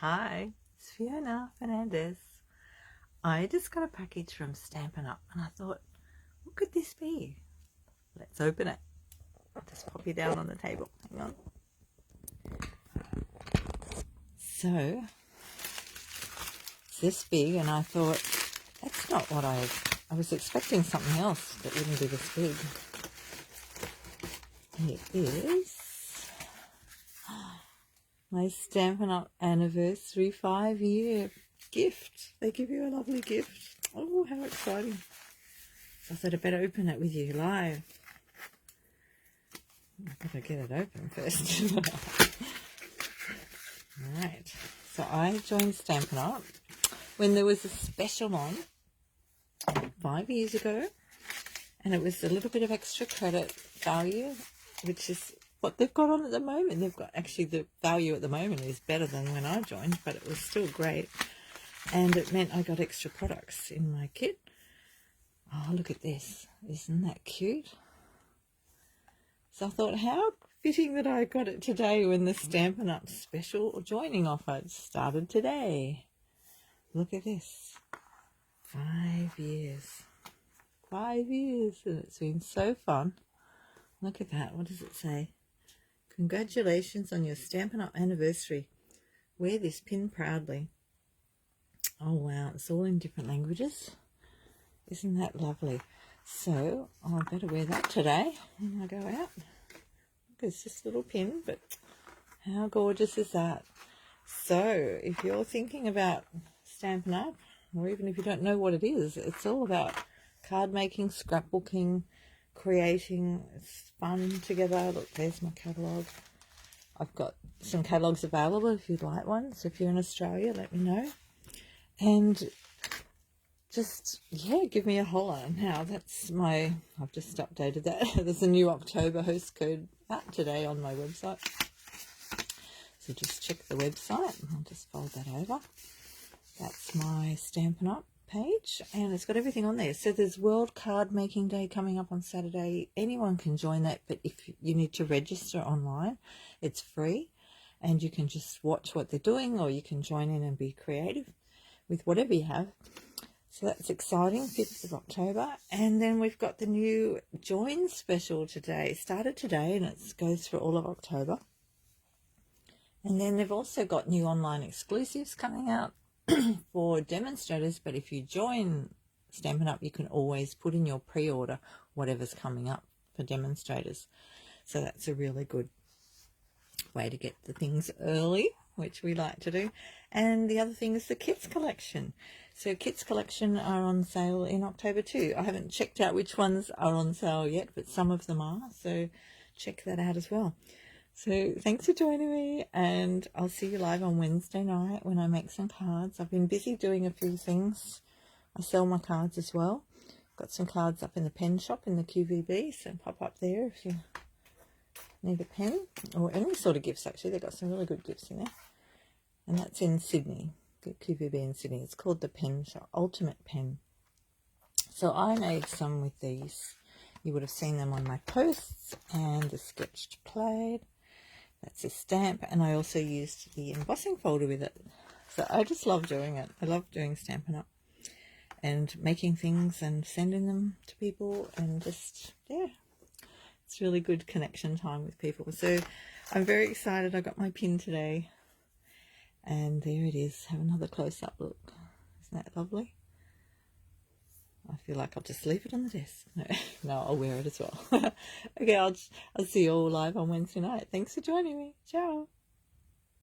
Hi, it's Fiona Fernandez. I just got a package from Stampin Up and I thought, what could this be? Let's open it. I'll just pop you down on the table. Hang on. So, it's this big and I thought, that's not what I was expecting something else that wouldn't be this big. It is my Stampin' Up anniversary 5-year gift. They give you a lovely gift. Oh, how exciting. So I thought I'd better open it with you live. I've got to get it open first. Alright, so I joined Stampin' Up when there was a special on 5 years ago, and it was a little bit of extra credit value, which is what they've got on at the moment. They've got, actually the value at the moment is better than when I joined, but it was still great. And it meant I got extra products in my kit. Oh, look at this. Isn't that cute? So I thought, how fitting that I got it today when the Stampin' Up special joining offer started today. Look at this. 5 years. 5 years, and it's been so fun. Look at that. What does it say? Congratulations on your Stampin' Up anniversary. Wear this pin proudly. Oh wow, it's all in different languages. Isn't that lovely? So I better wear that today when I go out. Look, it's just a little pin, but how gorgeous is that? So if you're thinking about Stampin' Up, or even if you don't know what it is, it's all about card making, scrapbooking, creating. It's fun together. Look, there's my catalogue. I've got some catalogues available if you'd like one. So if you're in Australia, let me know. And just, yeah, give me a holler. Now that's my, I've just updated that. There's a new October host code out today on my website. So just check the website. I'll just fold that over. That's my Stampin' Up page, and it's got everything on there. So there's World Card Making Day coming up on Saturday. Anyone can join that, but if you need to register online, it's free, and you can just watch what they're doing, or you can join in and be creative with whatever you have. So that's exciting, 5th of October. And then we've got the new Join special today. Started today, and it goes for all of October. And then they've also got new online exclusives coming out for demonstrators, but if you join Stampin' Up, you can always put in your pre-order whatever's coming up for demonstrators. So that's a really good way to get the things early, which we like to do. And the other thing is the Kits collection. So Kits collection are on sale in October too. I haven't checked out which ones are on sale yet, but some of them are, so check that out as well. So thanks for joining me, and I'll see you live on Wednesday night when I make some cards. I've been busy doing a few things. I sell my cards as well. Got some cards up in the pen shop in the QVB, so pop up there if you need a pen or any sort of gifts. Actually, they've got some really good gifts in there, and that's in Sydney, the QVB in Sydney. It's called the Pen Shop, Ultimate Pen. So I made some with these. You would have seen them on my posts, and the sketched plate. That's a stamp, and I also used the embossing folder with it. So I just love doing it. I love doing Stampin' Up and making things and sending them to people, and just, yeah, it's really good connection time with people. So I'm very excited. I got my pin today, and there it is. Have another close-up look. Isn't that lovely? I feel like I'll just leave it on the desk. No, I'll wear it as well. Okay, I'll see you all live on Wednesday night. Thanks for joining me. Ciao.